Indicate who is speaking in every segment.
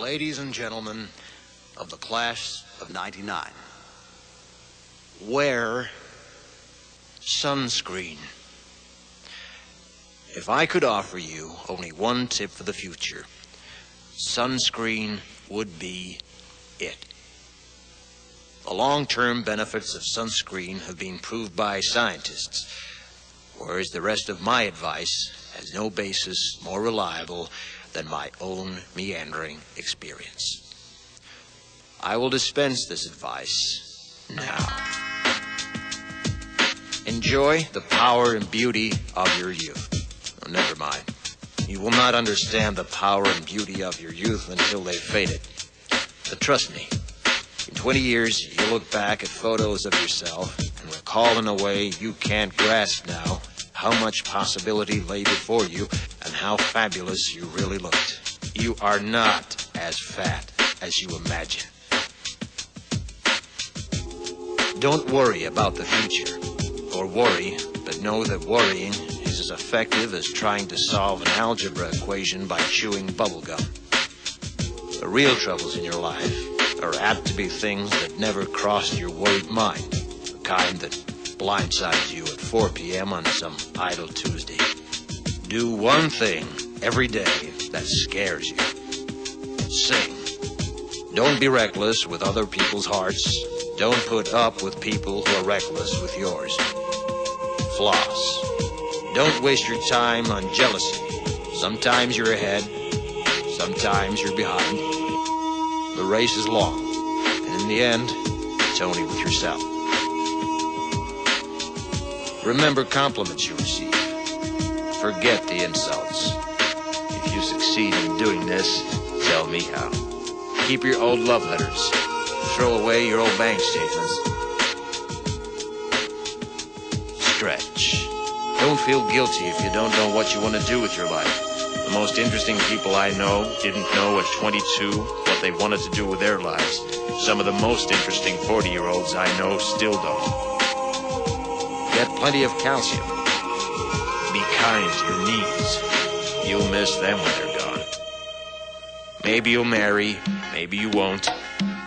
Speaker 1: Ladies and gentlemen of the class of 99, wear sunscreen. If I could offer you only one tip for the future, sunscreen would be it. The long-term benefits of sunscreen have been proved by scientists, whereas the rest of my advice has no basis more reliable than my own meandering experience. I will dispense this advice now. Enjoy the power and beauty of your youth. Oh, never mind. You will not understand the power and beauty of your youth until they've faded. But trust me, in 20 years, you'll look back at photos of yourself and recall in a way you can't grasp now how much possibility lay before you and how fabulous you really looked. You are not as fat as you imagine. Don't worry about the future, or worry, but know that worrying is as effective as trying to solve an algebra equation by chewing bubblegum. The real troubles in your life are apt to be things that never crossed your worried mind, the kind that blindsides you at 4 p.m. on some idle Tuesday. Do one thing every day that scares you. Sing. Don't be reckless with other people's hearts. Don't put up with people who are reckless with yours. Floss. Don't waste your time on jealousy. Sometimes you're ahead, sometimes you're behind. The race is long, and in the end, it's only with yourself. Remember compliments you receive. Forget the insults. If you succeed in doing this, tell me how. Keep your old love letters. Throw away your old bank statements. Stretch. Don't feel guilty if you don't know what you want to do with your life. The most interesting people I know didn't know at 22 what they wanted to do with their lives. Some of the most interesting 40-year-olds I know still don't. Get plenty of calcium. Be kind to your knees. You'll miss them when they're gone. Maybe you'll marry, maybe you won't.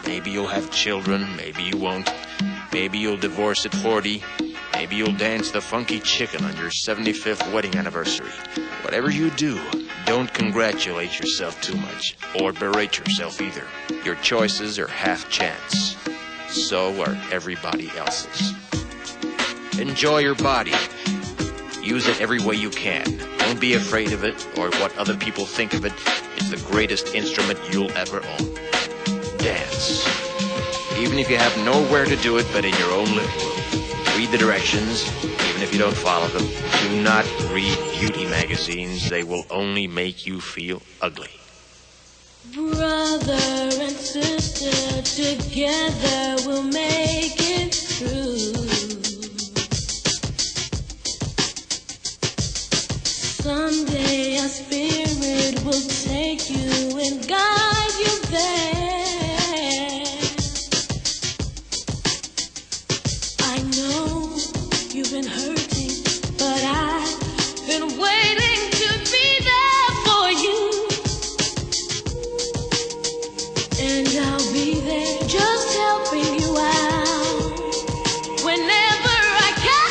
Speaker 1: Maybe you'll have children, maybe you won't. Maybe you'll divorce at 40. Maybe you'll dance the funky chicken on your 75th wedding anniversary. Whatever you do, don't congratulate yourself too much, or berate yourself either. Your choices are half chance. So are everybody else's. Enjoy your body. Use it every way you can. Don't be afraid of it or what other people think of it. It's the greatest instrument you'll ever own. Dance. Even if you have nowhere to do it but in your own living room. Read the directions, even if you don't follow them. Do not read beauty magazines. They will only make you feel ugly.
Speaker 2: Brother and sister, together we'll make it through. Someday our spirit will take you and guide you there. I know you've been hurting, but I've been waiting to be there for you. And I'll be there just helping you out whenever I can.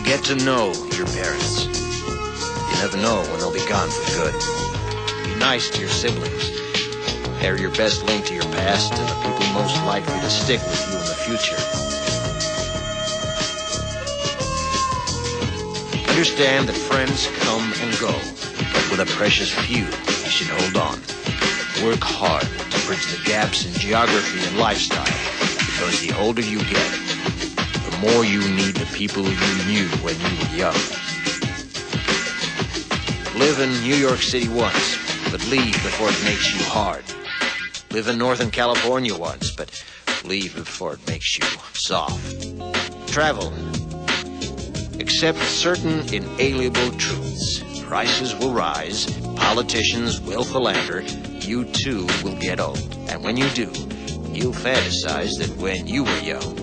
Speaker 1: Get to know your parents. You never know when they'll be gone for good. Be nice to your siblings. They're your best link to your past and the people most likely to stick with you in the future. Understand that friends come and go, but with a precious few, you should hold on. Work hard to bridge the gaps in geography and lifestyle, because the older you get, the more you need the people you knew when you were young. Live in New York City once, but leave before it makes you hard. Live in Northern California once, but leave before it makes you soft. Travel. Accept certain inalienable truths. Prices will rise, politicians will philander, you too will get old. And when you do, you'll fantasize that when you were young,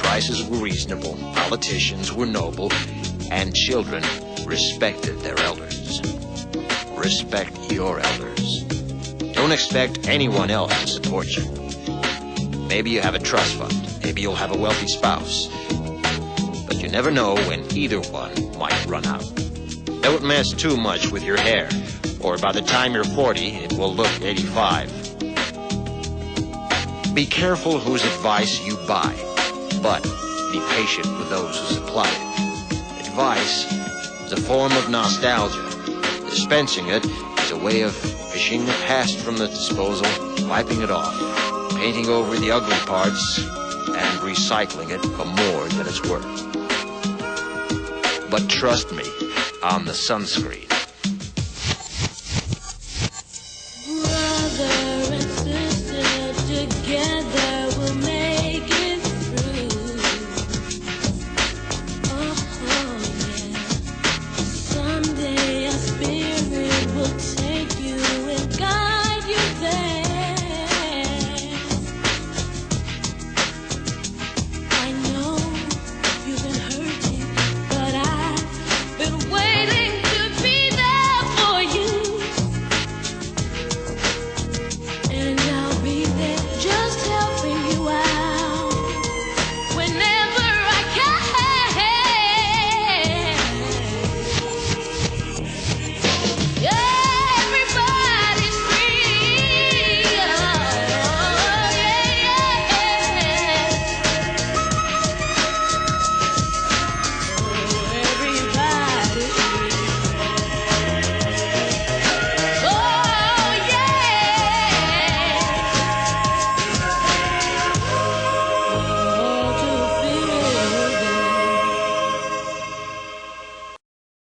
Speaker 1: prices were reasonable, politicians were noble, and children respected their elders. Respect your elders. Don't expect anyone else to support you. Maybe you have a trust fund. Maybe you'll have a wealthy spouse. But you never know when either one might run out. Don't mess too much with your hair, or by the time you're 40, it will look 85. Be careful whose advice you buy, but be patient with those who supply it. Advice is a form of nostalgia. Dispensing it is a way of fishing the past from the disposal, wiping it off, painting over the ugly parts, and recycling it for more than it's worth. But trust me on the sunscreen.